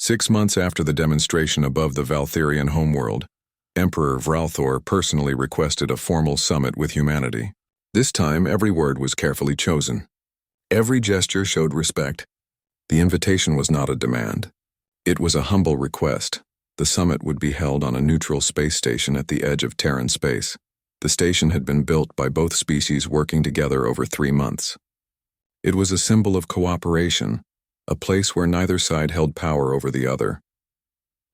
6 months after the demonstration above the Valtherian homeworld, Emperor Vralthor personally requested a formal summit with humanity. This time, every word was carefully chosen. Every gesture showed respect. The invitation was not a demand. It was a humble request. The summit would be held on a neutral space station at the edge of Terran space. The station had been built by both species working together over 3 months. It was a symbol of cooperation, a place where neither side held power over the other.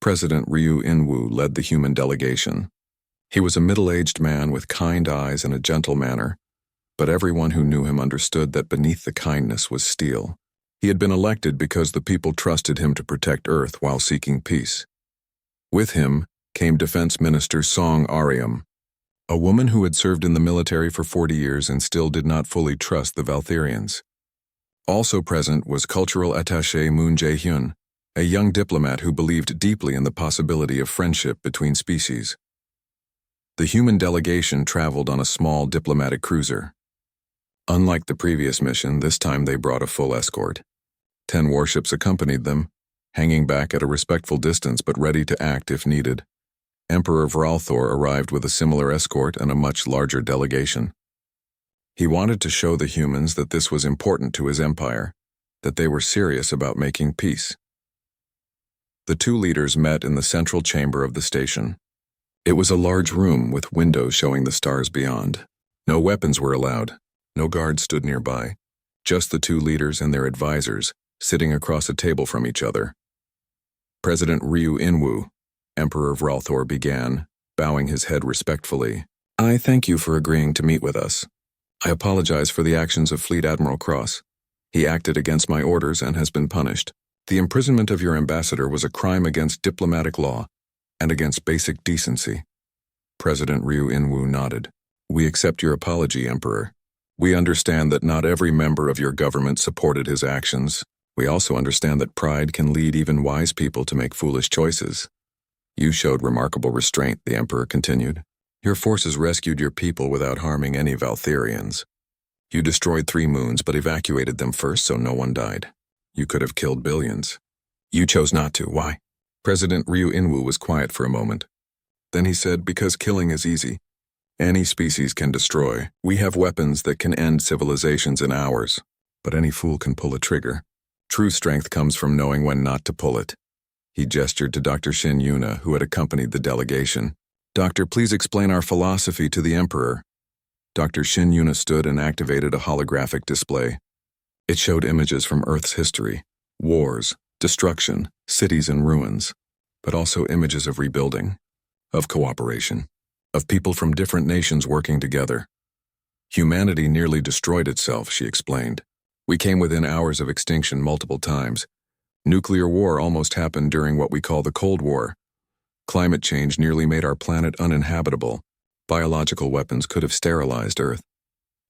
President Ryu Inwu led the human delegation. He was a middle-aged man with kind eyes and a gentle manner, but everyone who knew him understood that beneath the kindness was steel. He had been elected because the people trusted him to protect Earth while seeking peace. With him came Defense Minister Song Ariam, a woman who had served in the military for 40 years and still did not fully trust the Valtherians. Also present was Cultural Attaché Moon Jae-hyun, a young diplomat who believed deeply in the possibility of friendship between species. The human delegation traveled on a small diplomatic cruiser. Unlike the previous mission, this time they brought a full escort. 10 warships accompanied them, hanging back at a respectful distance but ready to act if needed. Emperor Vralthor arrived with a similar escort and a much larger delegation. He wanted to show the humans that this was important to his empire, that they were serious about making peace. The two leaders met in the central chamber of the station. It was a large room with windows showing the stars beyond. No weapons were allowed. No guards stood nearby. Just the two leaders and their advisors, sitting across a table from each other. President Ryu Inwu, Emperor Vralthor began, bowing his head respectfully. I thank you for agreeing to meet with us. I apologize for the actions of Fleet Admiral Cross. He acted against my orders and has been punished. The imprisonment of your ambassador was a crime against diplomatic law and against basic decency. President Ryu Inwu nodded. We accept your apology, Emperor. We understand that not every member of your government supported his actions. We also understand that pride can lead even wise people to make foolish choices. You showed remarkable restraint, the Emperor continued. Your forces rescued your people without harming any Valtherians. You destroyed 3 moons but evacuated them first so no one died. You could have killed billions. You chose not to. Why? President Ryu Inwu was quiet for a moment. Then he said, because killing is easy. Any species can destroy. We have weapons that can end civilizations in hours. But any fool can pull a trigger. True strength comes from knowing when not to pull it. He gestured to Dr. Shin Yuna, who had accompanied the delegation. Doctor, please explain our philosophy to the Emperor. Dr. Shin Yuna stood and activated a holographic display. It showed images from Earth's history, wars, destruction, cities in ruins, but also images of rebuilding, of cooperation, of people from different nations working together. Humanity nearly destroyed itself, she explained. We came within hours of extinction multiple times. Nuclear war almost happened during what we call the Cold War. Climate change nearly made our planet uninhabitable. Biological weapons could have sterilized Earth.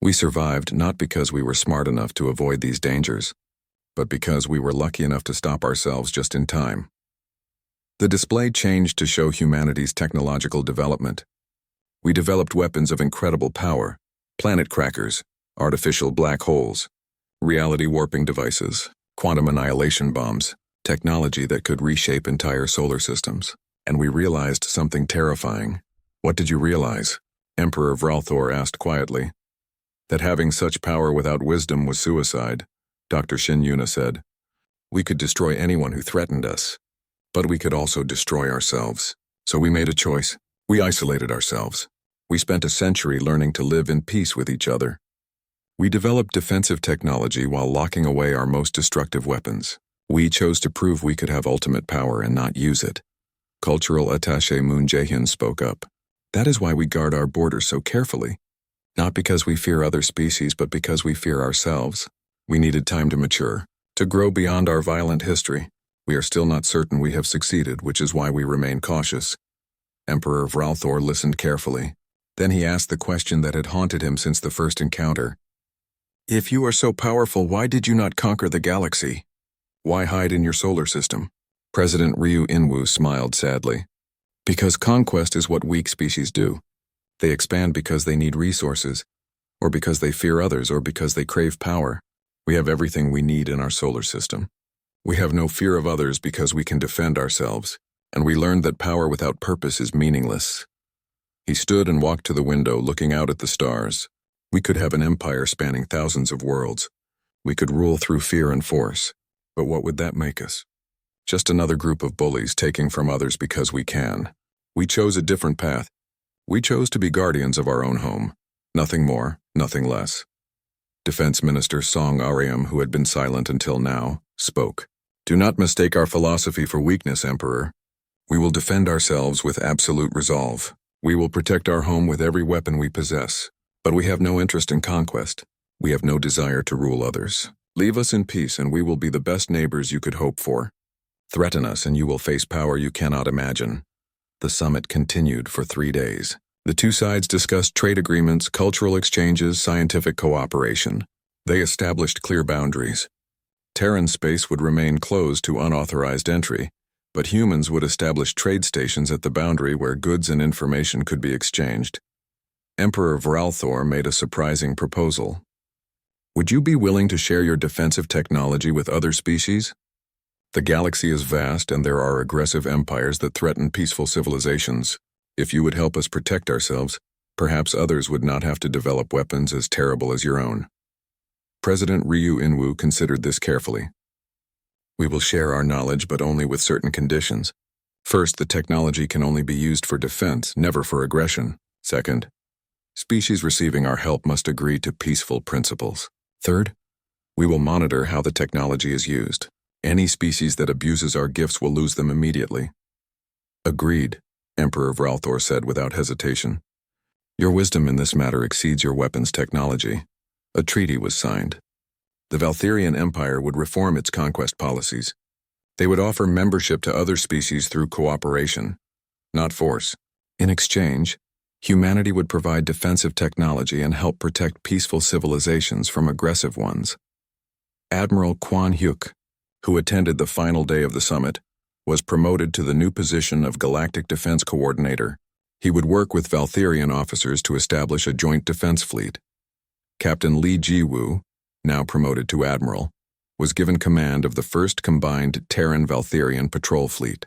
We survived not because we were smart enough to avoid these dangers, but because we were lucky enough to stop ourselves just in time. The display changed to show humanity's technological development. We developed weapons of incredible power, planet crackers, artificial black holes, reality warping devices, quantum annihilation bombs, technology that could reshape entire solar systems. And we realized something terrifying. What did you realize? Emperor Vralthor asked quietly. That having such power without wisdom was suicide, Dr. Shin Yuna said. We could destroy anyone who threatened us, but we could also destroy ourselves. So we made a choice. We isolated ourselves. We spent a century learning to live in peace with each other. We developed defensive technology while locking away our most destructive weapons. We chose to prove we could have ultimate power and not use it. Cultural Attaché Moon Jae-hyun spoke up. That is why we guard our borders so carefully. Not because we fear other species, but because we fear ourselves. We needed time to mature, to grow beyond our violent history. We are still not certain we have succeeded, which is why we remain cautious. Emperor Vralthor listened carefully. Then he asked the question that had haunted him since the first encounter. If you are so powerful, why did you not conquer the galaxy? Why hide in your solar system? President Ryu Inwu smiled sadly. Because conquest is what weak species do. They expand because they need resources, or because they fear others, or because they crave power. We have everything we need in our solar system. We have no fear of others because we can defend ourselves, and we learned that power without purpose is meaningless. He stood and walked to the window, looking out at the stars. We could have an empire spanning thousands of worlds. We could rule through fear and force. But what would that make us? Just another group of bullies taking from others because we can. We chose a different path. We chose to be guardians of our own home. Nothing more, nothing less. Defense Minister Song Ariam, who had been silent until now, spoke. Do not mistake our philosophy for weakness, Emperor. We will defend ourselves with absolute resolve. We will protect our home with every weapon we possess. But we have no interest in conquest. We have no desire to rule others. Leave us in peace and we will be the best neighbors you could hope for. Threaten us and you will face power you cannot imagine. The summit continued for 3 days. The two sides discussed trade agreements, cultural exchanges, scientific cooperation. They established clear boundaries. Terran space would remain closed to unauthorized entry, but humans would establish trade stations at the boundary where goods and information could be exchanged. Emperor Vralthor made a surprising proposal. Would you be willing to share your defensive technology with other species? The galaxy is vast and there are aggressive empires that threaten peaceful civilizations. If you would help us protect ourselves, perhaps others would not have to develop weapons as terrible as your own. President Ryu Inwu considered this carefully. We will share our knowledge, but only with certain conditions. First, the technology can only be used for defense, never for aggression. Second, species receiving our help must agree to peaceful principles. Third, we will monitor how the technology is used. Any species that abuses our gifts will lose them immediately. Agreed, Emperor Vralthor said without hesitation. Your wisdom in this matter exceeds your weapons technology. A treaty was signed. The Valtherian Empire would reform its conquest policies. They would offer membership to other species through cooperation, not force. In exchange, humanity would provide defensive technology and help protect peaceful civilizations from aggressive ones. Admiral Quan Hyuk, who attended the final day of the summit, was promoted to the new position of Galactic Defense Coordinator. He would work with Valtherian officers to establish a joint defense fleet. Captain Li Jiwoo, now promoted to Admiral, was given command of the first combined Terran-Valtherian patrol fleet.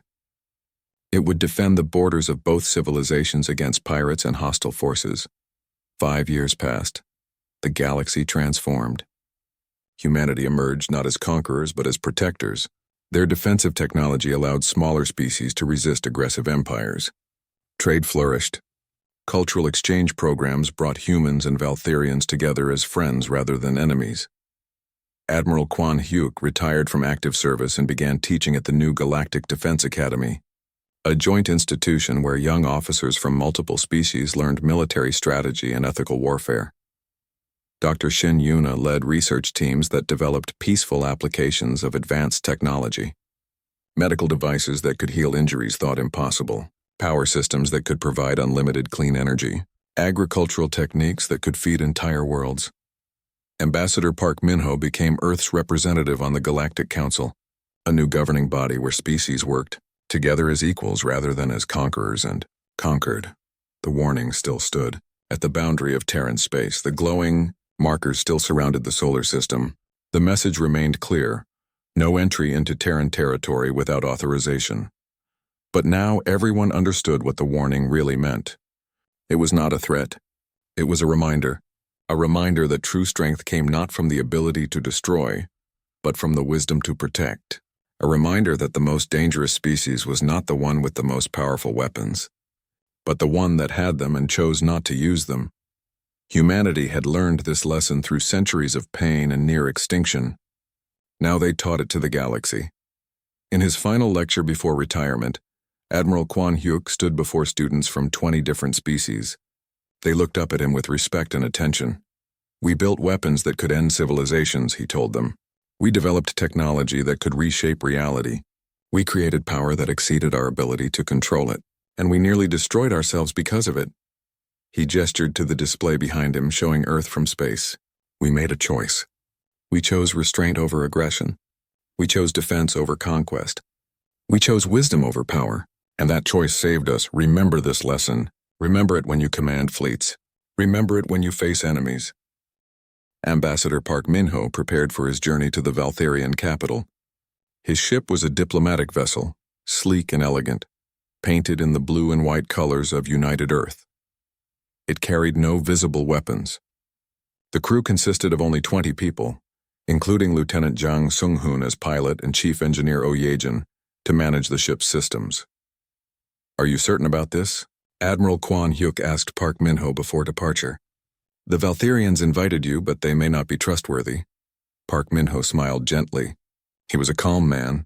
It would defend the borders of both civilizations against pirates and hostile forces. 5 years passed. The galaxy transformed. Humanity emerged not as conquerors but as protectors. Their defensive technology allowed smaller species to resist aggressive empires. Trade flourished. Cultural exchange programs brought humans and Valtherians together as friends rather than enemies. Admiral Quan Hyuk retired from active service and began teaching at the new Galactic Defense Academy, a joint institution where young officers from multiple species learned military strategy and ethical warfare. Dr. Shin Yuna led research teams that developed peaceful applications of advanced technology. Medical devices that could heal injuries thought impossible. Power systems that could provide unlimited clean energy, agricultural techniques that could feed entire worlds. Ambassador Park Minho became Earth's representative on the Galactic Council, a new governing body where species worked together as equals rather than as conquerors and conquered. The warning still stood. At the boundary of Terran space, the glowing markers still surrounded the solar system. The message remained clear: no entry into Terran territory without authorization. But now everyone understood what the warning really meant. It was not a threat. It was a reminder that true strength came not from the ability to destroy, but from the wisdom to protect. A reminder that the most dangerous species was not the one with the most powerful weapons, but the one that had them and chose not to use them. Humanity had learned this lesson through centuries of pain and near extinction. Now they taught it to the galaxy. In his final lecture before retirement, Admiral Quan Hyuk stood before students from 20 different species. They looked up at him with respect and attention. We built weapons that could end civilizations, he told them. We developed technology that could reshape reality. We created power that exceeded our ability to control it, and we nearly destroyed ourselves because of it. He gestured to the display behind him, showing Earth from space. We made a choice. We chose restraint over aggression. We chose defense over conquest. We chose wisdom over power. And that choice saved us. Remember this lesson. Remember it when you command fleets. Remember it when you face enemies. Ambassador Park Minho prepared for his journey to the Valtherian capital. His ship was a diplomatic vessel, sleek and elegant, painted in the blue and white colors of United Earth. It carried no visible weapons. The crew consisted of only 20 people, including Lieutenant Jang Sung-hoon as pilot and Chief Engineer Oh Ye-jin to manage the ship's systems. "Are you certain about this?" Admiral Kwon Hyuk asked Park Min-ho before departure. "The Valtherians invited you, but they may not be trustworthy." Park Min-ho smiled gently. He was a calm man,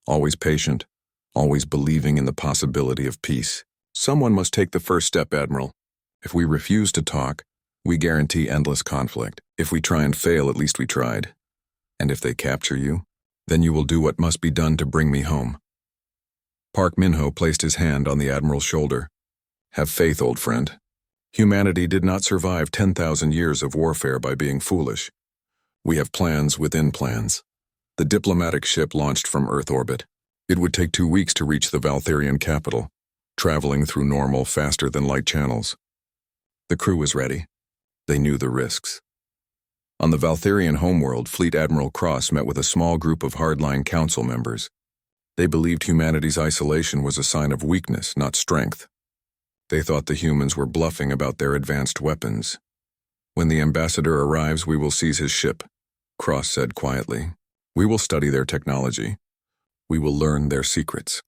always patient, always believing in the possibility of peace. "Someone must take the first step, Admiral. If we refuse to talk, we guarantee endless conflict. If we try and fail, at least we tried. And if they capture you, then you will do what must be done to bring me home." Park Min-ho placed his hand on the Admiral's shoulder. "Have faith, old friend. Humanity did not survive 10,000 years of warfare by being foolish. We have plans within plans." The diplomatic ship launched from Earth orbit. It would take 2 weeks to reach the Valtherian capital, traveling through normal, faster-than-light channels. The crew was ready. They knew the risks. On the Valtherian homeworld, Fleet Admiral Cross met with a small group of hardline council members. They believed humanity's isolation was a sign of weakness, not strength. They thought the humans were bluffing about their advanced weapons. "When the ambassador arrives, we will seize his ship," Cross said quietly. "We will study their technology. We will learn their secrets.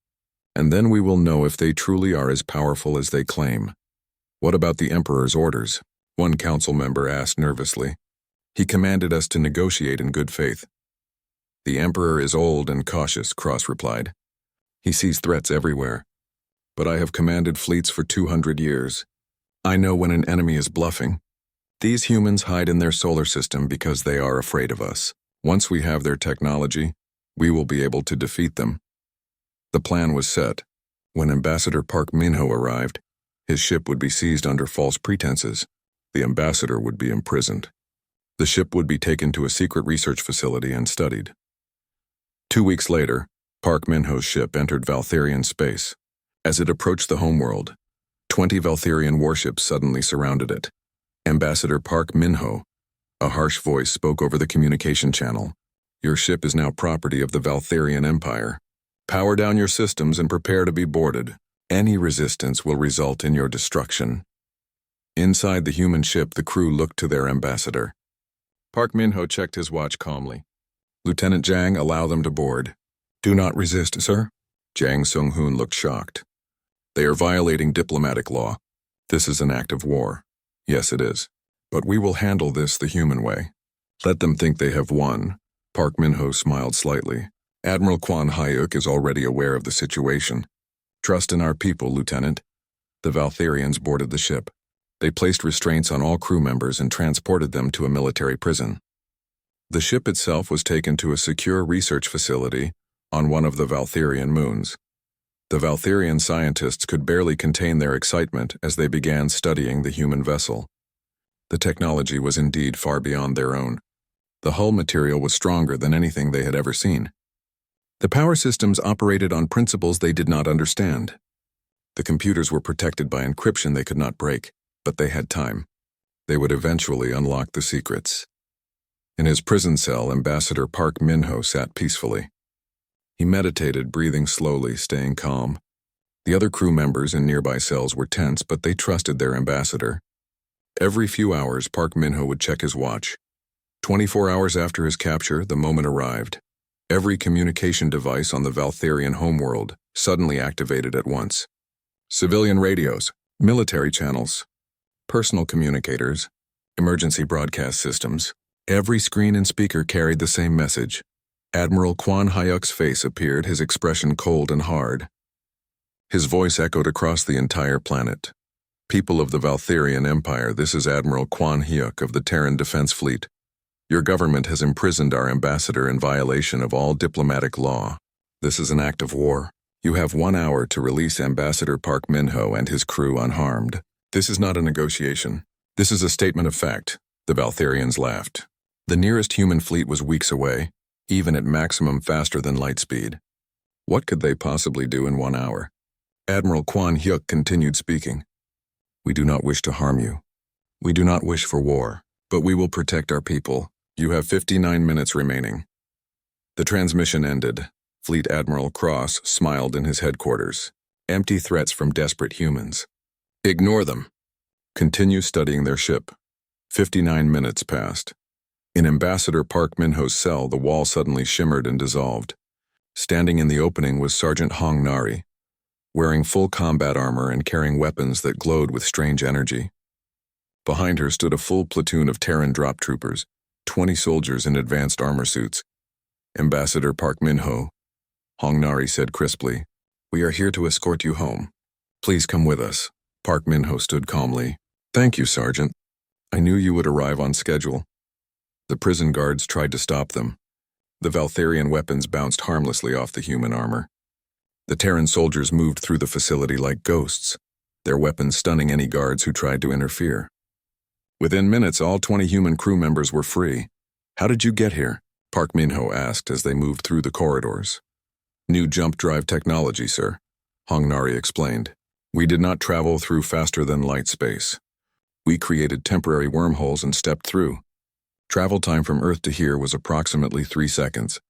And then we will know if they truly are as powerful as they claim." "What about the Emperor's orders?" one council member asked nervously. "He commanded us to negotiate in good faith." "The Emperor is old and cautious," Cross replied. "He sees threats everywhere. But I have commanded fleets for 200 years. I know when an enemy is bluffing. These humans hide in their solar system because they are afraid of us. Once we have their technology, we will be able to defeat them." The plan was set. When Ambassador Park Min-ho arrived, his ship would be seized under false pretenses. The ambassador would be imprisoned. The ship would be taken to a secret research facility and studied. 2 weeks later, Park Min-ho's ship entered Valtherian space. As it approached the homeworld, 20 Valtherian warships suddenly surrounded it. Ambassador Park Min-ho, a harsh voice, spoke over the communication channel. "Your ship is now property of the Valtherian Empire. Power down your systems and prepare to be boarded. Any resistance will result in your destruction." Inside the human ship, the crew looked to their ambassador. Park Min-ho checked his watch calmly. "Lieutenant Jang, allow them to board." "Do not resist, sir." Jang Sung-hoon looked shocked. "They are violating diplomatic law. This is an act of war." "Yes, it is. But we will handle this the human way. Let them think they have won." Park Min-ho smiled slightly. "Admiral Kwon Hyuk is already aware of the situation. Trust in our people, Lieutenant." The Valtherians boarded the ship. They placed restraints on all crew members and transported them to a military prison. The ship itself was taken to a secure research facility on one of the Valtherian moons. The Valtherian scientists could barely contain their excitement as they began studying the human vessel. The technology was indeed far beyond their own. The hull material was stronger than anything they had ever seen. The power systems operated on principles they did not understand. The computers were protected by encryption they could not break, but they had time. They would eventually unlock the secrets. In his prison cell, Ambassador Park Min-ho sat peacefully. He meditated, breathing slowly, staying calm. The other crew members in nearby cells were tense, but they trusted their ambassador. Every few hours, Park Min-ho would check his watch. 24 hours after his capture, the moment arrived. Every communication device on the Valtherian homeworld suddenly activated at once. Civilian radios, military channels, personal communicators, emergency broadcast systems. Every screen and speaker carried the same message. Admiral Kwon Hyuk's face appeared, his expression cold and hard. His voice echoed across the entire planet. "People of the Valtherian Empire, this is Admiral Kwon Hyuk of the Terran Defense Fleet. Your government has imprisoned our ambassador in violation of all diplomatic law. This is an act of war. You have 1 hour to release Ambassador Park Min-ho and his crew unharmed. This is not a negotiation. This is a statement of fact." The Valtherians laughed. The nearest human fleet was weeks away, even at maximum faster than light speed. What could they possibly do in 1 hour? Admiral Kwon Hyuk continued speaking. "We do not wish to harm you. We do not wish for war, but we will protect our people. You have 59 minutes remaining." The transmission ended. Fleet Admiral Cross smiled in his headquarters. Empty threats from desperate humans. Ignore them. Continue studying their ship. 59 minutes passed. In Ambassador Park Min-ho's cell, the wall suddenly shimmered and dissolved. Standing in the opening was Sergeant Hong Nari, wearing full combat armor and carrying weapons that glowed with strange energy. Behind her stood a full platoon of Terran drop troopers, 20 soldiers in advanced armor suits. Ambassador Park Min-ho, Hong Nari said crisply, "We are here to escort you home. Please come with us." Park Min-ho stood calmly. "Thank you, Sergeant. I knew you would arrive on schedule." The prison guards tried to stop them. The Valtharian weapons bounced harmlessly off the human armor. The Terran soldiers moved through the facility like ghosts, their weapons stunning any guards who tried to interfere. Within minutes, all 20 human crew members were free. "How did you get here?" Park Min-ho asked as they moved through the corridors. "New jump drive technology, sir," Hong Nari explained. "We did not travel through faster than light space. We created temporary wormholes and stepped through. Travel time from Earth to here was approximately 3 seconds.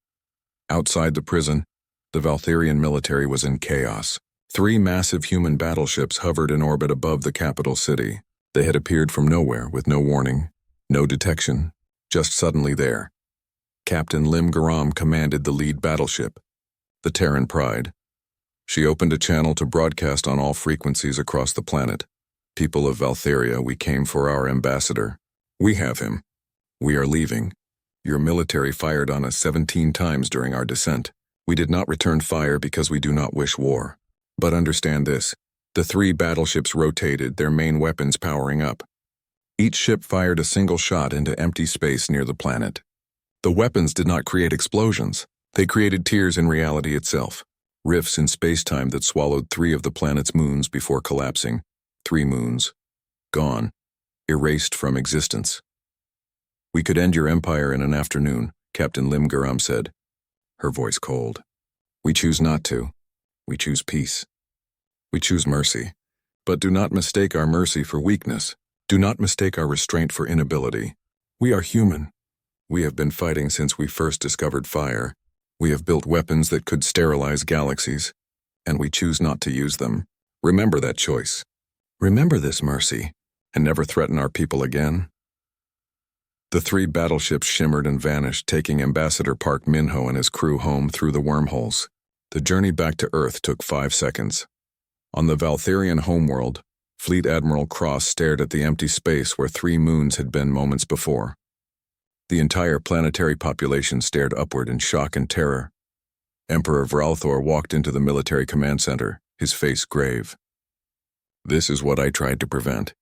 Outside the prison, the Valtharian military was in chaos. 3 massive human battleships hovered in orbit above the capital city. They had appeared from nowhere with no warning, no detection, just suddenly there. Captain Lim Garam commanded the lead battleship, the Terran Pride. She opened a channel to broadcast on all frequencies across the planet. "People of Valtharia, we came for our ambassador. We have him. We are leaving. Your military fired on us 17 times during our descent. We did not return fire because we do not wish war. But understand this. The 3 battleships rotated, their main weapons powering up. Each ship fired a single shot into empty space near the planet. The weapons did not create explosions. They created tears in reality itself. Rifts in space-time that swallowed 3 of the planet's moons before collapsing. 3 moons. Gone. Erased from existence. We could end your empire in an afternoon," Captain Lim Garam said, her voice cold. "We choose not to. We choose peace. We choose mercy. But do not mistake our mercy for weakness. Do not mistake our restraint for inability. We are human. We have been fighting since we first discovered fire. We have built weapons that could sterilize galaxies, and we choose not to use them. Remember that choice. Remember this mercy, and never threaten our people again." The 3 battleships shimmered and vanished, taking Ambassador Park Min-ho and his crew home through the wormholes. The journey back to Earth took 5 seconds. On the Valtharian homeworld, Fleet Admiral Cross stared at the empty space where 3 moons had been moments before. The entire planetary population stared upward in shock and terror. Emperor Vralthor walked into the military command center, his face grave. "This is what I tried to prevent.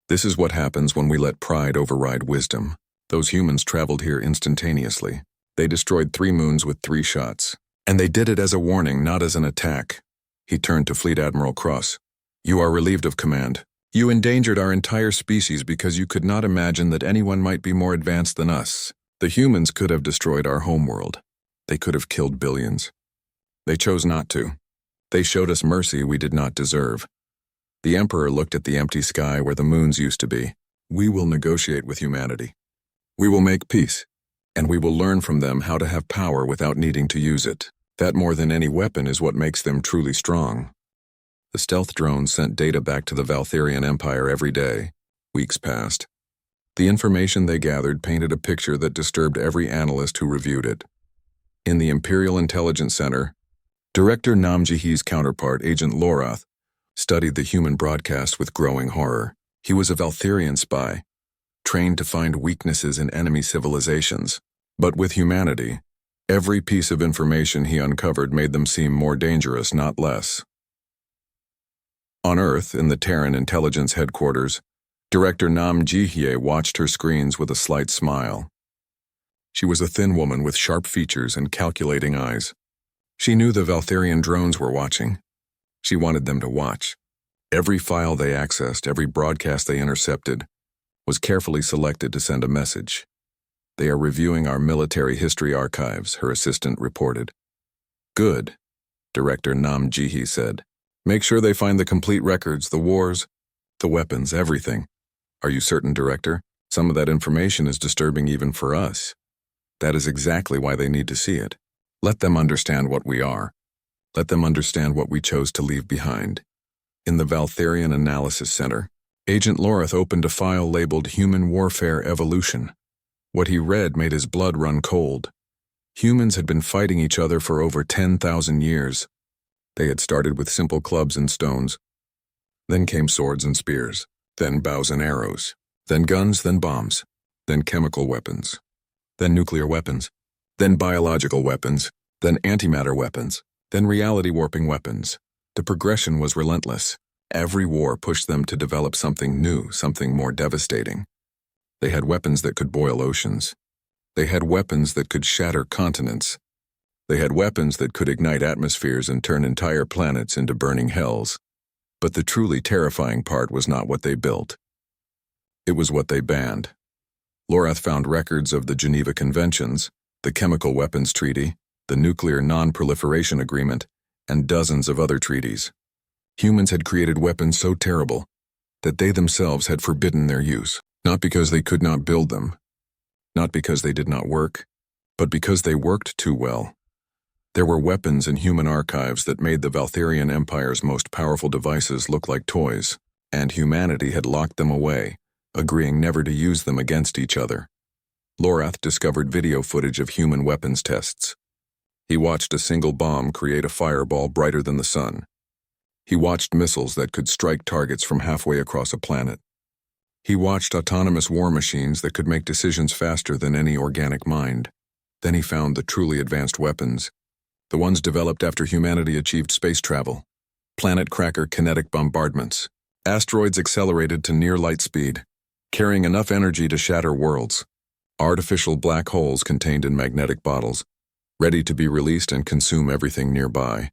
This is what happens when we let pride override wisdom. Those humans traveled here instantaneously. They destroyed 3 moons with 3 shots. And they did it as a warning, not as an attack." He turned to Fleet Admiral Cross. "You are relieved of command. You endangered our entire species because you could not imagine that anyone might be more advanced than us. The humans could have destroyed our homeworld. They could have killed billions. They chose not to. They showed us mercy we did not deserve." The Emperor looked at the empty sky where the moons used to be. "We will negotiate with humanity. We will make peace, and we will learn from them how to have power without needing to use it. That more than any weapon is what makes them truly strong." The stealth drones sent data back to the Valtharian Empire every day. Weeks passed. The information they gathered painted a picture that disturbed every analyst who reviewed it. In the Imperial Intelligence Center, Director Namjihi's counterpart, Agent Lorath, studied the human broadcast with growing horror. He was a Valtharian spy, trained to find weaknesses in enemy civilizations. But with humanity, every piece of information he uncovered made them seem more dangerous, not less. On Earth, in the Terran Intelligence Headquarters, Director Nam Jihye watched her screens with a slight smile. She was a thin woman with sharp features and calculating eyes. She knew the Valtharian drones were watching. She wanted them to watch. Every file they accessed, every broadcast they intercepted, was carefully selected to send a message. "They are reviewing our military history archives," her assistant reported. "Good," Director Nam Jihi said. "Make sure they find the complete records, the wars, the weapons, everything." "Are you certain, Director? Some of that information is disturbing even for us." "That is exactly why they need to see it. Let them understand what we are. Let them understand what we chose to leave behind. In the Valtherian Analysis Center, Agent Loreth opened a file labeled Human Warfare Evolution. What he read made his blood run cold. Humans had been fighting each other for over 10,000 years. They had started with simple clubs and stones. Then came swords and spears. Then bows and arrows. Then guns, then bombs. Then chemical weapons. Then nuclear weapons. Then biological weapons. Then antimatter weapons. Then reality-warping weapons. The progression was relentless. Every war pushed them to develop something new, something more devastating. They had weapons that could boil oceans. They had weapons that could shatter continents. They had weapons that could ignite atmospheres and turn entire planets into burning hells. But the truly terrifying part was not what they built. It was what they banned. Loreth found records of the Geneva Conventions, the Chemical Weapons Treaty, the Nuclear Non-Proliferation Agreement, and dozens of other treaties. Humans had created weapons so terrible that they themselves had forbidden their use, not because they could not build them, not because they did not work, but because they worked too well. There were weapons in human archives that made the Valtherian Empire's most powerful devices look like toys, and humanity had locked them away, agreeing never to use them against each other. Loreth discovered video footage of human weapons tests. He watched a single bomb create a fireball brighter than the sun. He watched missiles that could strike targets from halfway across a planet. He watched autonomous war machines that could make decisions faster than any organic mind. Then he found the truly advanced weapons, the ones developed after humanity achieved space travel. Planet cracker kinetic bombardments. Asteroids accelerated to near light speed, carrying enough energy to shatter worlds. Artificial black holes contained in magnetic bottles, ready to be released and consume everything nearby.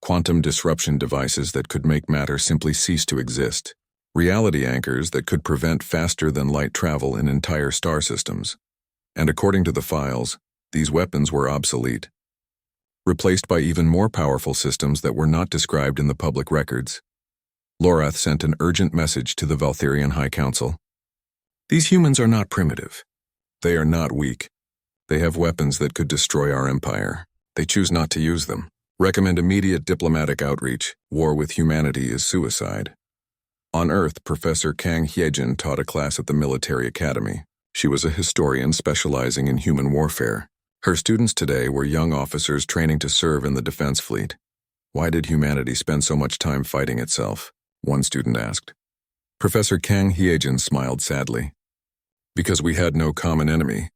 Quantum disruption devices that could make matter simply cease to exist. Reality anchors that could prevent faster-than-light travel in entire star systems. And according to the files, these weapons were obsolete, replaced by even more powerful systems that were not described in the public records. Loreth sent an urgent message to the Valtherian High Council. These humans are not primitive. They are not weak. They have weapons that could destroy our empire. They choose not to use them. Recommend immediate diplomatic outreach. War with humanity is suicide. On Earth, Professor Kang Hyejin taught a class at the military academy. She was a historian specializing in human warfare. Her students today were young officers training to serve in the defense fleet. Why did humanity spend so much time fighting itself? One student asked. Professor Kang Hyejin smiled sadly. Because we had no common enemy.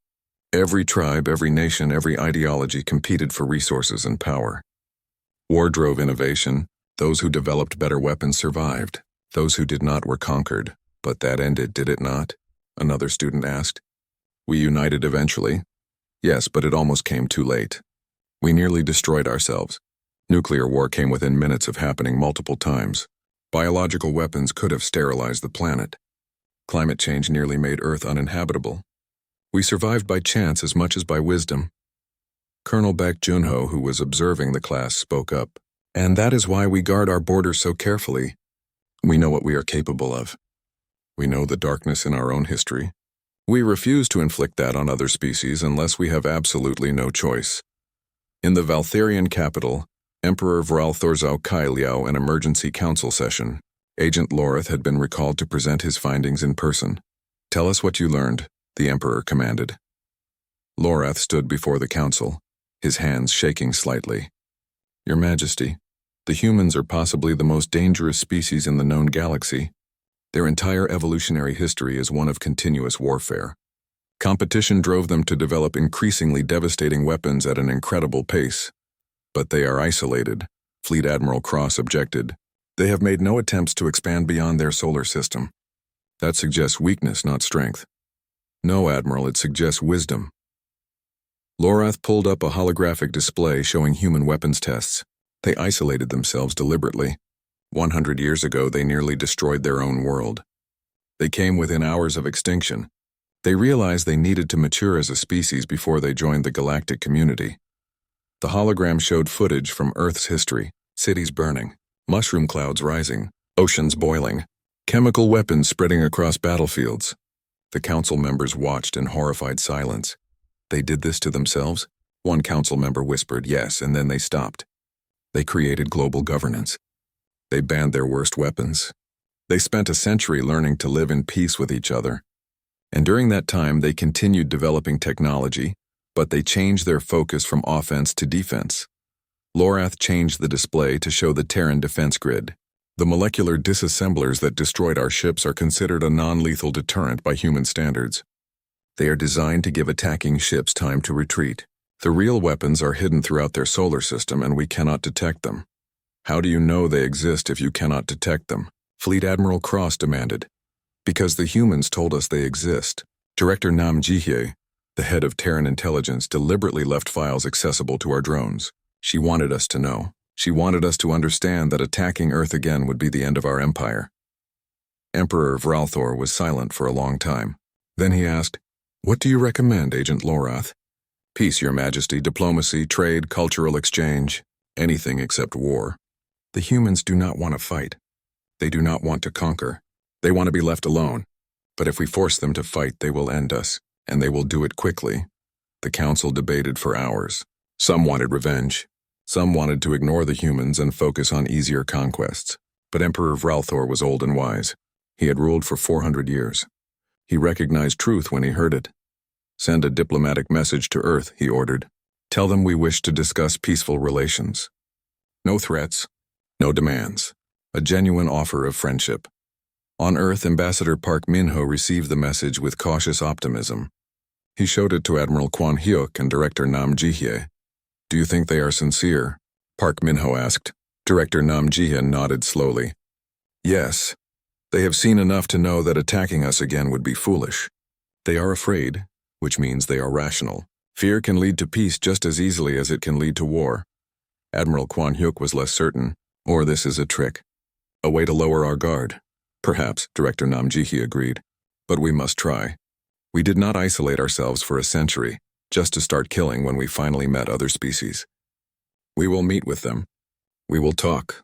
Every tribe, every nation, every ideology competed for resources and power. War drove innovation. Those who developed better weapons survived. Those who did not were conquered. But that ended, did it not? Another student asked. We united eventually. Yes, but it almost came too late. We nearly destroyed ourselves. Nuclear war came within minutes of happening multiple times. Biological weapons could have sterilized the planet. Climate change nearly made Earth uninhabitable. We survived by chance as much as by wisdom. Colonel Baek Junho, who was observing the class, spoke up. And that is why we guard our borders so carefully. We know what we are capable of. We know the darkness in our own history. We refuse to inflict that on other species unless we have absolutely no choice. In the Valtherian capital, Emperor Vralthor Zhao Kai Liao, an emergency council session, Agent Loreth had been recalled to present his findings in person. Tell us what you learned, the Emperor commanded. Loreth stood before the council, his hands shaking slightly. Your Majesty, the humans are possibly the most dangerous species in the known galaxy. Their entire evolutionary history is one of continuous warfare. Competition drove them to develop increasingly devastating weapons at an incredible pace. But they are isolated, Fleet Admiral Cross objected. They have made no attempts to expand beyond their solar system. That suggests weakness, not strength. No, Admiral, it suggests wisdom. Loreth pulled up a holographic display showing human weapons tests. They isolated themselves deliberately. 100 years ago, they nearly destroyed their own world. They came within hours of extinction. They realized they needed to mature as a species before they joined the galactic community. The hologram showed footage from Earth's history, cities burning, mushroom clouds rising, oceans boiling, chemical weapons spreading across battlefields. The council members watched in horrified silence. They did this to themselves? One council member whispered yes, and then they stopped. They created global governance. They banned their worst weapons. They spent a century learning to live in peace with each other. And during that time, they continued developing technology, but they changed their focus from offense to defense. Lorath changed the display to show the Terran defense grid. The molecular disassemblers that destroyed our ships are considered a non-lethal deterrent by human standards. They are designed to give attacking ships time to retreat. The real weapons are hidden throughout their solar system and we cannot detect them. How do you know they exist if you cannot detect them? Fleet Admiral Cross demanded. Because the humans told us they exist. Director Nam Jihye, the head of Terran intelligence, deliberately left files accessible to our drones. She wanted us to know. She wanted us to understand that attacking Earth again would be the end of our empire. Emperor Vralthor was silent for a long time. Then he asked, "What do you recommend, Agent Lorath?" "Peace, Your Majesty, diplomacy, trade, cultural exchange, anything except war. The humans do not want to fight. They do not want to conquer. They want to be left alone. But if we force them to fight, they will end us, and they will do it quickly." The council debated for hours. Some wanted revenge. Some wanted to ignore the humans and focus on easier conquests. But Emperor Vralthor was old and wise. He had ruled for 400 years. He recognized truth when he heard it. "Send a diplomatic message to Earth," he ordered. "Tell them we wish to discuss peaceful relations. No threats, no demands. A genuine offer of friendship." On Earth, Ambassador Park Min-ho received the message with cautious optimism. He showed it to Admiral Kwon Hyuk and Director Nam Jihye. "Do you think they are sincere?" Park Min-ho asked. Director Nam Jihye nodded slowly. "Yes. They have seen enough to know that attacking us again would be foolish. They are afraid, which means they are rational. Fear can lead to peace just as easily as it can lead to war." Admiral Kwon Hyuk was less certain. "Or this is a trick. A way to lower our guard." "Perhaps," Director Nam Jihye agreed. "But we must try. We did not isolate ourselves for a century, just to start killing when we finally met other species. We will meet with them. We will talk.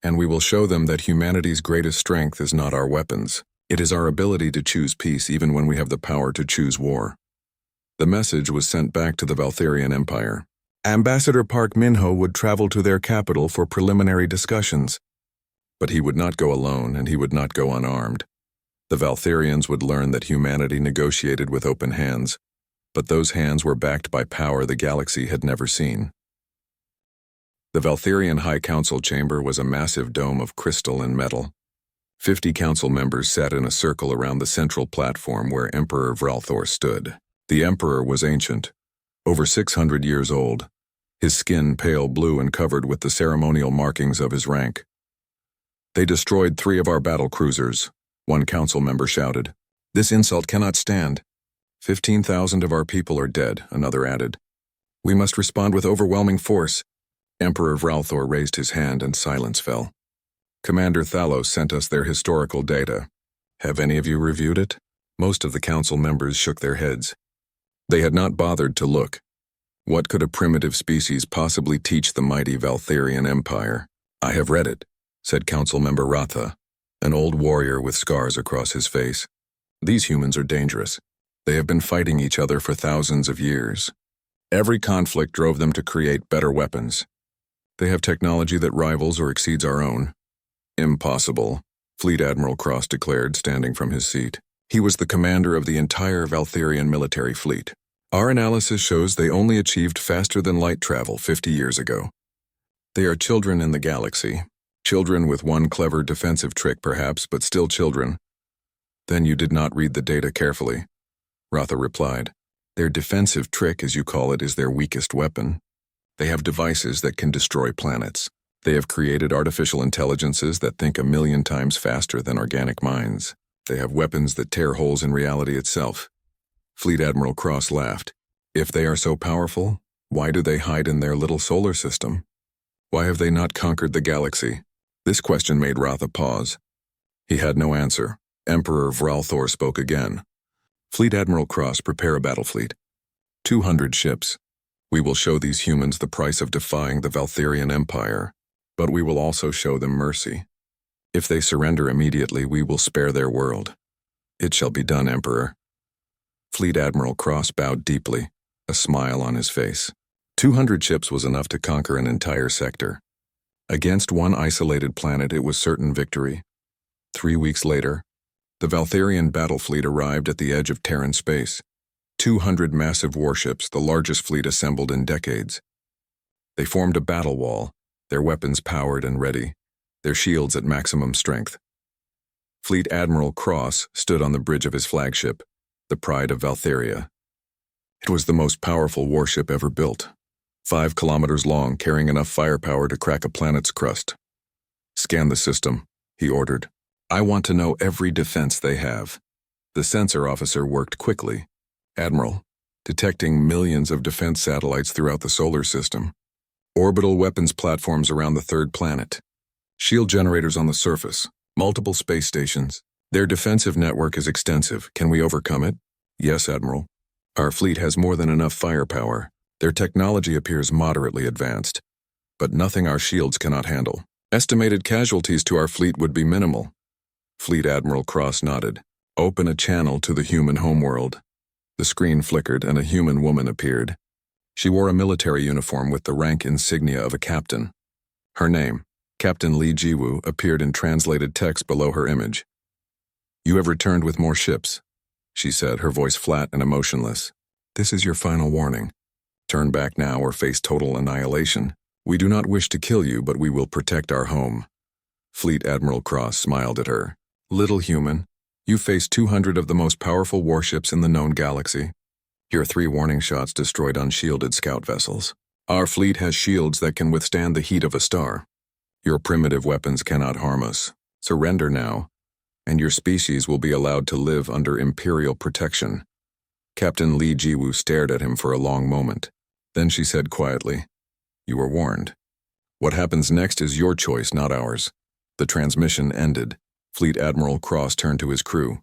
And we will show them that humanity's greatest strength is not our weapons. It is our ability to choose peace even when we have the power to choose war." The message was sent back to the Valtherian Empire. Ambassador Park Min-ho would travel to their capital for preliminary discussions. But he would not go alone, and he would not go unarmed. The Valtherians would learn that humanity negotiated with open hands, but those hands were backed by power the galaxy had never seen. The Valtherian High Council chamber was a massive dome of crystal and metal. 50 council members sat in a circle around the central platform where Emperor Vralthor stood. The Emperor was ancient, over 600 years old, his skin pale blue and covered with the ceremonial markings of his rank. "They destroyed 3 of our battle cruisers," one council member shouted. "This insult cannot stand." 15,000 of our people are dead," another added. "We must respond with overwhelming force." Emperor Vralthor raised his hand and silence fell. "Commander Thalos sent us their historical data. Have any of you reviewed it?" Most of the council members shook their heads. They had not bothered to look. What could a primitive species possibly teach the mighty Valtherian Empire? "I have read it," said Council Member Ratha, an old warrior with scars across his face. "These humans are dangerous. They have been fighting each other for thousands of years. Every conflict drove them to create better weapons. They have technology that rivals or exceeds our own." "Impossible," Fleet Admiral Cross declared, standing from his seat. He was the commander of the entire Valtherian military fleet. "Our analysis shows they only achieved faster-than-light travel 50 years ago. They are children in the galaxy. Children with one clever defensive trick, perhaps, but still children." "Then you did not read the data carefully," Ratha replied. "Their defensive trick, as you call it, is their weakest weapon. They have devices that can destroy planets. They have created artificial intelligences that think 1,000,000 times faster than organic minds. They have weapons that tear holes in reality itself." Fleet Admiral Cross laughed. "If they are so powerful, why do they hide in their little solar system? Why have they not conquered the galaxy?" This question made Ratha pause. He had no answer. Emperor Vralthor spoke again. "Fleet Admiral Cross, prepare a battle fleet. 200 ships. We will show these humans the price of defying the Valtherian Empire, but we will also show them mercy. If they surrender immediately, we will spare their world." "It shall be done, Emperor." Fleet Admiral Cross bowed deeply, a smile on his face. 200 ships was enough to conquer an entire sector. Against one isolated planet, it was certain victory. 3 weeks later, the Valtharian battle fleet arrived at the edge of Terran space. 200 massive warships, the largest fleet assembled in decades. They formed a battle wall, their weapons powered and ready, their shields at maximum strength. Fleet Admiral Cross stood on the bridge of his flagship, the Pride of Valtharia. It was the most powerful warship ever built, 5 kilometers long, carrying enough firepower to crack a planet's crust. "Scan the system," he ordered. "I want to know every defense they have." The sensor officer worked quickly. "Admiral, detecting millions of defense satellites throughout the solar system. Orbital weapons platforms around the third planet. Shield generators on the surface. Multiple space stations. Their defensive network is extensive. Can we overcome it?" "Yes, Admiral. Our fleet has more than enough firepower. Their technology appears moderately advanced, but nothing our shields cannot handle. Estimated casualties to our fleet would be minimal." Fleet Admiral Cross nodded. "Open a channel to the human homeworld." The screen flickered and a human woman appeared. She wore a military uniform with the rank insignia of a captain. Her name, Captain Li Jiwu, appeared in translated text below her image. "You have returned with more ships," she said, her voice flat and emotionless. "This is your final warning. Turn back now or face total annihilation. We do not wish to kill you, but we will protect our home." Fleet Admiral Cross smiled at her. "Little human, you face 200 of the most powerful warships in the known galaxy. Your 3 warning shots destroyed unshielded scout vessels. Our fleet has shields that can withstand the heat of a star. Your primitive weapons cannot harm us. Surrender now, and your species will be allowed to live under Imperial protection." Captain Li Jiwu stared at him for a long moment. Then she said quietly, "You were warned. What happens next is your choice, not ours." The transmission ended. Fleet Admiral Cross turned to his crew.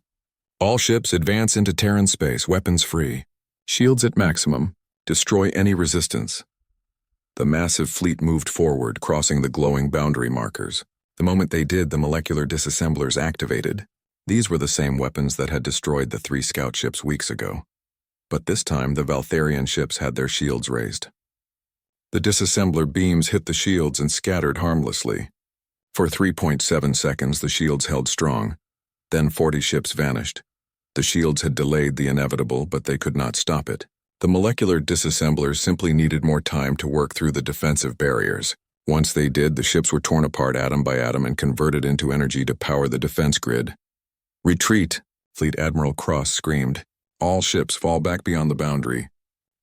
"All ships advance into Terran space, weapons free. Shields at maximum. Destroy any resistance." The massive fleet moved forward, crossing the glowing boundary markers. The moment they did, the molecular disassemblers activated. These were the same weapons that had destroyed the 3 scout ships weeks ago. But this time, the Valtharian ships had their shields raised. The disassembler beams hit the shields and scattered harmlessly. For 3.7 seconds, the shields held strong. Then 40 ships vanished. The shields had delayed the inevitable, but they could not stop it. The molecular disassemblers simply needed more time to work through the defensive barriers. Once they did, the ships were torn apart atom by atom and converted into energy to power the defense grid. "Retreat!" Fleet Admiral Cross screamed. "All ships fall back beyond the boundary."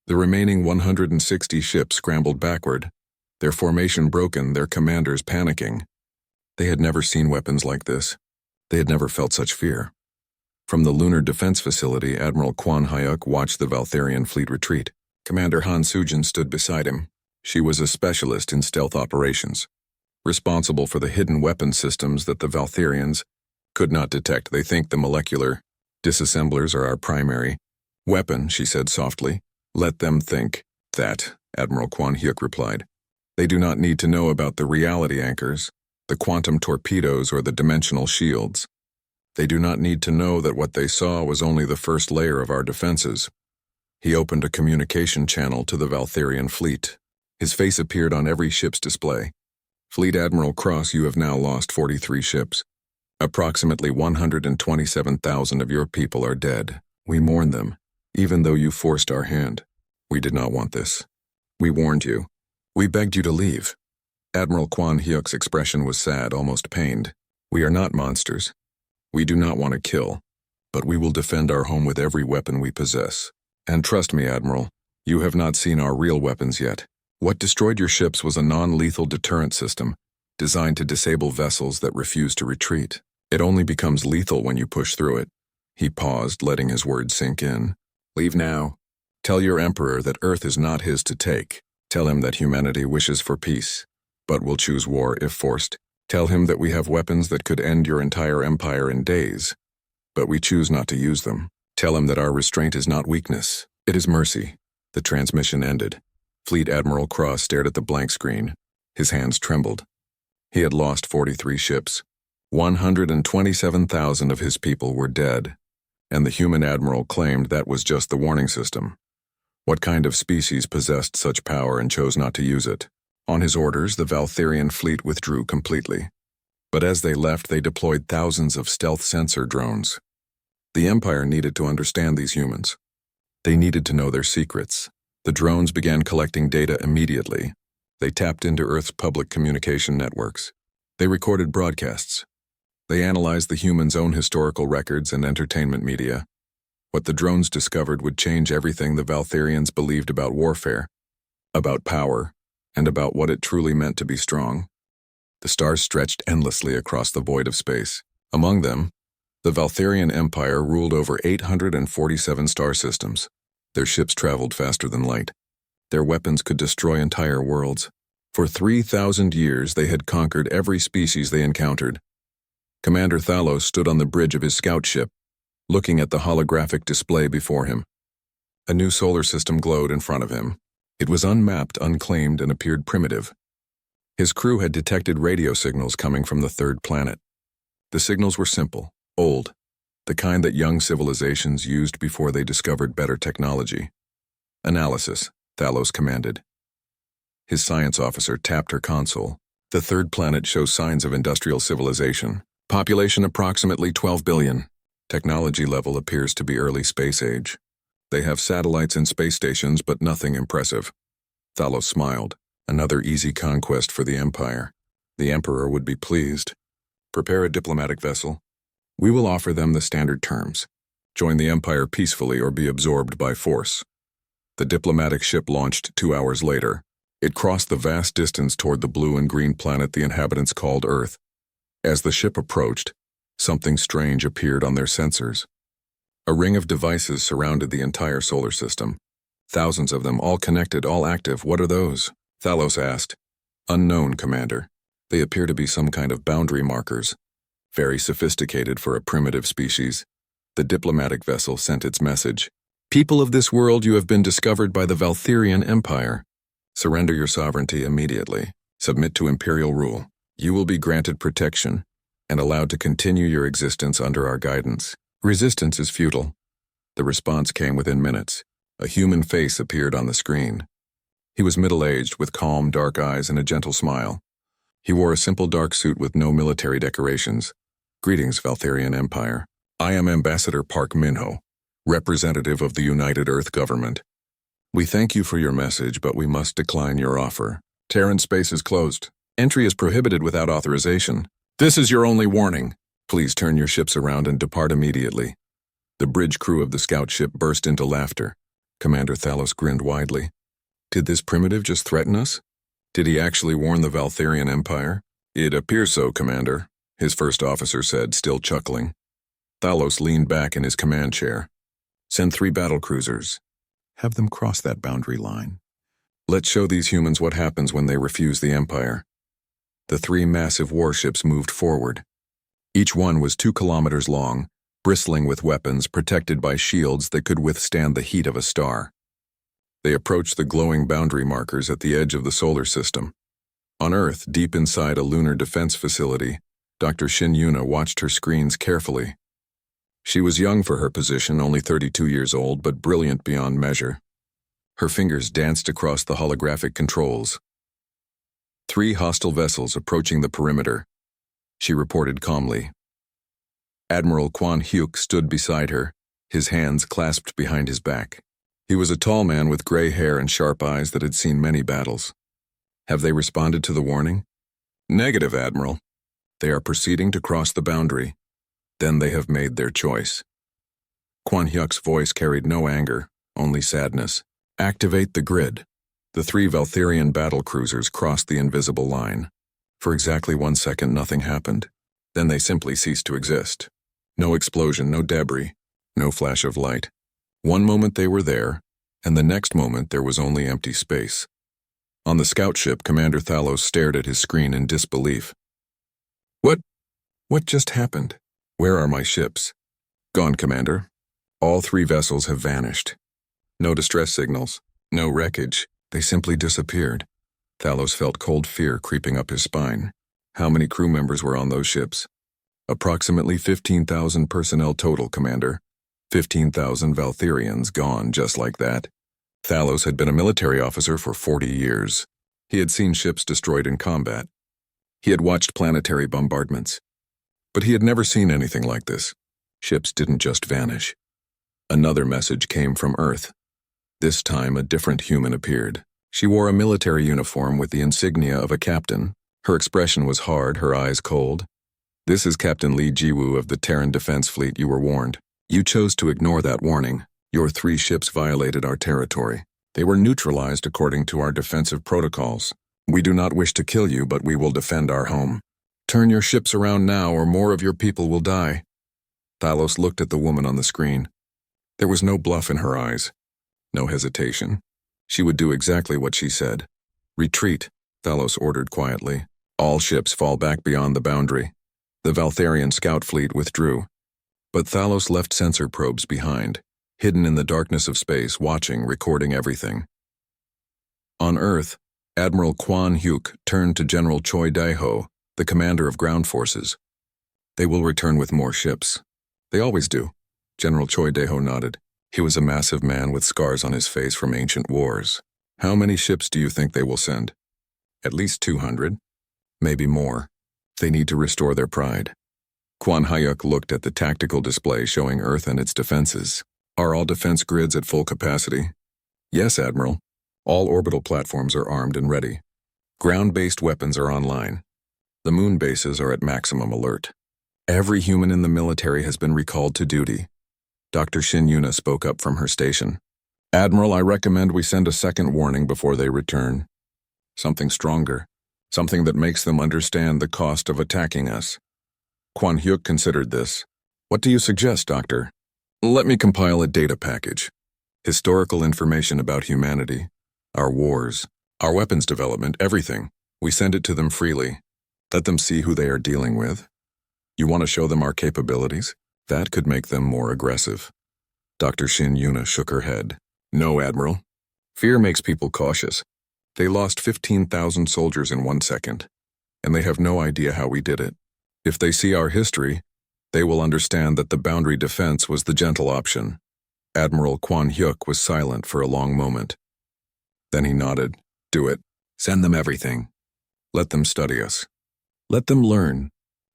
The remaining 160 ships scrambled backward, their formation broken, their commanders panicking. They had never seen weapons like this. They had never felt such fear. From the Lunar Defense Facility, Admiral Quan Hyuk watched the Valtharian fleet retreat. Commander Han Sujin stood beside him. She was a specialist in stealth operations, responsible for the hidden weapon systems that the Valtharians could not detect. "They think the molecular disassemblers are our primary weapon," she said softly. "Let them think that," Admiral Quan Hyuk replied. "They do not need to know about the reality anchors, the quantum torpedoes, or the dimensional shields. They do not need to know that what they saw was only the first layer of our defenses." He opened a communication channel to the Valtharian fleet. His face appeared on every ship's display. "Fleet Admiral Cross, you have now lost 43 ships. Approximately 127,000 of your people are dead. We mourn them, even though you forced our hand. We did not want this. We warned you. We begged you to leave." Admiral Quan Hyuk's expression was sad, almost pained. "We are not monsters. We do not want to kill, but we will defend our home with every weapon we possess. And trust me, Admiral, you have not seen our real weapons yet. What destroyed your ships was a non-lethal deterrent system, designed to disable vessels that refuse to retreat. It only becomes lethal when you push through it." He paused, letting his words sink in. "Leave now. Tell your Emperor that Earth is not his to take. Tell him that humanity wishes for peace, but will choose war if forced. Tell him that we have weapons that could end your entire empire in days, but we choose not to use them. Tell him that our restraint is not weakness, it is mercy." The transmission ended. Fleet Admiral Cross stared at the blank screen. His hands trembled. He had lost 43 ships. 127,000 of his people were dead, and the human admiral claimed that was just the warning system. What kind of species possessed such power and chose not to use it? On his orders, the Valtherian fleet withdrew completely. But as they left, they deployed thousands of stealth sensor drones. The Empire needed to understand these humans. They needed to know their secrets. The drones began collecting data immediately. They tapped into Earth's public communication networks. They recorded broadcasts. They analyzed the humans' own historical records and entertainment media. What the drones discovered would change everything the Valtherians believed about warfare, about power, and about what it truly meant to be strong. The stars stretched endlessly across the void of space. Among them, the Valtherian Empire ruled over 847 star systems. Their ships traveled faster than light. Their weapons could destroy entire worlds. For 3,000 years, they had conquered every species they encountered. Commander Thalos stood on the bridge of his scout ship, looking at the holographic display before him. A new solar system glowed in front of him. It was unmapped, unclaimed, and appeared primitive. His crew had detected radio signals coming from the third planet. The signals were simple, old, the kind that young civilizations used before they discovered better technology. Analysis, Thalos commanded. His science officer tapped her console. The third planet shows signs of industrial civilization. Population approximately 12 billion. Technology level appears to be early space age. They have satellites and space stations, but nothing impressive. Thalos smiled. Another easy conquest for the Empire. The Emperor would be pleased. Prepare a diplomatic vessel. We will offer them the standard terms. Join the Empire peacefully or be absorbed by force. The diplomatic ship launched 2 hours later. It crossed the vast distance toward the blue and green planet the inhabitants called Earth. As the ship approached, something strange appeared on their sensors. A ring of devices surrounded the entire solar system. Thousands of them, all connected, all active. What are those? Thalos asked. Unknown, Commander. They appear to be some kind of boundary markers. Very sophisticated for a primitive species. The diplomatic vessel sent its message. People of this world, you have been discovered by the Valtherian Empire. Surrender your sovereignty immediately. Submit to imperial rule. You will be granted protection and allowed to continue your existence under our guidance. Resistance is futile. The response came within minutes. A human face appeared on the screen. He was middle-aged, with calm, dark eyes and a gentle smile. He wore a simple dark suit with no military decorations. Greetings, Valtherian Empire. I am Ambassador Park Minho, representative of the United Earth Government. We thank you for your message, but we must decline your offer. Terran space is closed. Entry is prohibited without authorization. This is your only warning. Please turn your ships around and depart immediately. The bridge crew of the scout ship burst into laughter. Commander Thalos grinned widely. Did this primitive just threaten us? Did he actually warn the Valtherian Empire? It appears so, Commander, his first officer said, still chuckling. Thalos leaned back in his command chair. Send 3 battlecruisers. Have them cross that boundary line. Let's show these humans what happens when they refuse the Empire. The 3 massive warships moved forward. Each one was 2 kilometers long, bristling with weapons protected by shields that could withstand the heat of a star. They approached the glowing boundary markers at the edge of the solar system. On Earth, deep inside a lunar defense facility, Dr. Shin Yuna watched her screens carefully. She was young for her position, only 32 years old, but brilliant beyond measure. Her fingers danced across the holographic controls. 3 hostile vessels approaching the perimeter, she reported calmly. Admiral Quan Hyuk stood beside her, his hands clasped behind his back. He was a tall man with gray hair and sharp eyes that had seen many battles. Have they responded to the warning? Negative, Admiral. They are proceeding to cross the boundary. Then they have made their choice. Quan Hyuk's voice carried no anger, only sadness. Activate the grid. The 3 Valtherian battlecruisers crossed the invisible line. For exactly 1 second, nothing happened. Then they simply ceased to exist. No explosion, no debris, no flash of light. One moment they were there, and the next moment there was only empty space. On the scout ship, Commander Thalos stared at his screen in disbelief. What just happened? Where are my ships? Gone, Commander. All 3 vessels have vanished. No distress signals, no wreckage. They simply disappeared. Thalos felt cold fear creeping up his spine. How many crew members were on those ships? Approximately 15,000 personnel total, Commander. 15,000 Valtherians gone just like that. Thalos had been a military officer for 40 years. He had seen ships destroyed in combat. He had watched planetary bombardments. But he had never seen anything like this. Ships didn't just vanish. Another message came from Earth. This time, a different human appeared. She wore a military uniform with the insignia of a captain. Her expression was hard, her eyes cold. "This is Captain Lee Jiwoo of the Terran Defense Fleet. You were warned. You chose to ignore that warning. Your 3 ships violated our territory. They were neutralized according to our defensive protocols. We do not wish to kill you, but we will defend our home. Turn your ships around now, or more of your people will die." Thalos looked at the woman on the screen. There was no bluff in her eyes, no hesitation. She would do exactly what she said. "Retreat," Thalos ordered quietly. "All ships fall back beyond the boundary." The Valtharian scout fleet withdrew. But Thalos left sensor probes behind, hidden in the darkness of space, watching, recording everything. On Earth, Admiral Kwan Hyuk turned to General Choi Dae-ho, the commander of ground forces. "They will return with more ships." "They always do." General Choi Dae-ho nodded. He was a massive man with scars on his face from ancient wars. "How many ships do you think they will send?" "At least 200. Maybe more. They need to restore their pride." Kwan Hyuk looked at the tactical display showing Earth and its defenses. "Are all defense grids at full capacity?" "Yes, Admiral. All orbital platforms are armed and ready. Ground-based weapons are online. The moon bases are at maximum alert. Every human in the military has been recalled to duty." Dr. Shin Yuna spoke up from her station. "Admiral, I recommend we send a second warning before they return. Something stronger. Something that makes them understand the cost of attacking us." Kwan Hyuk considered this. "What do you suggest, Doctor?" "Let me compile a data package. Historical information about humanity, our wars, our weapons development, everything. We send it to them freely. Let them see who they are dealing with. You want to show them our capabilities? That could make them more aggressive." Dr. Shin Yuna shook her head. "No, Admiral. Fear makes people cautious. They lost 15,000 soldiers in 1 second, and they have no idea how we did it. If they see our history, they will understand that the boundary defense was the gentle option." Admiral Kwan Hyuk was silent for a long moment. Then he nodded. "Do it. Send them everything. Let them study us. Let them learn,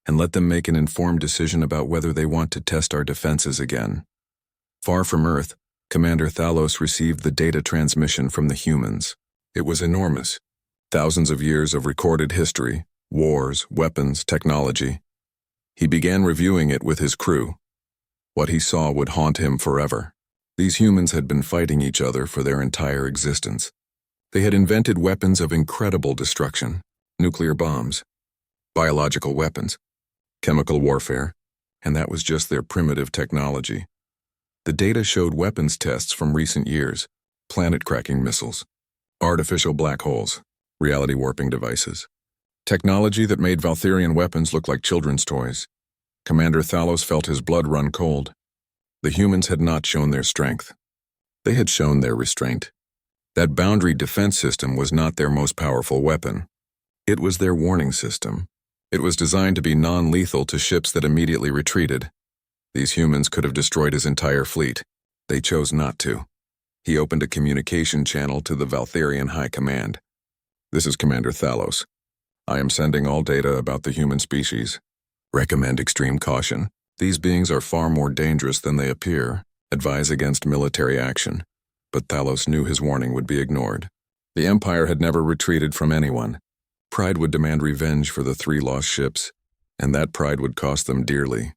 and let them make an informed decision about whether they want to test our defenses again." Far from Earth, Commander Thalos received the data transmission from the humans. It was enormous. Thousands of years of recorded history, wars, weapons, technology. He began reviewing it with his crew. What he saw would haunt him forever. These humans had been fighting each other for their entire existence. They had invented weapons of incredible destruction, nuclear bombs, biological weapons, chemical warfare, and that was just their primitive technology. The data showed weapons tests from recent years, planet-cracking missiles, artificial black holes, reality-warping devices. Technology that made Valtharian weapons look like children's toys. Commander Thalos felt his blood run cold. The humans had not shown their strength. They had shown their restraint. That boundary defense system was not their most powerful weapon. It was their warning system. It was designed to be non-lethal to ships that immediately retreated. These humans could have destroyed his entire fleet. They chose not to. He opened a communication channel to the Valtharian High Command. "This is Commander Thalos. I am sending all data about the human species. Recommend extreme caution. These beings are far more dangerous than they appear. Advise against military action." But Thalos knew his warning would be ignored. The Empire had never retreated from anyone. Pride would demand revenge for the 3 lost ships, and that pride would cost them dearly.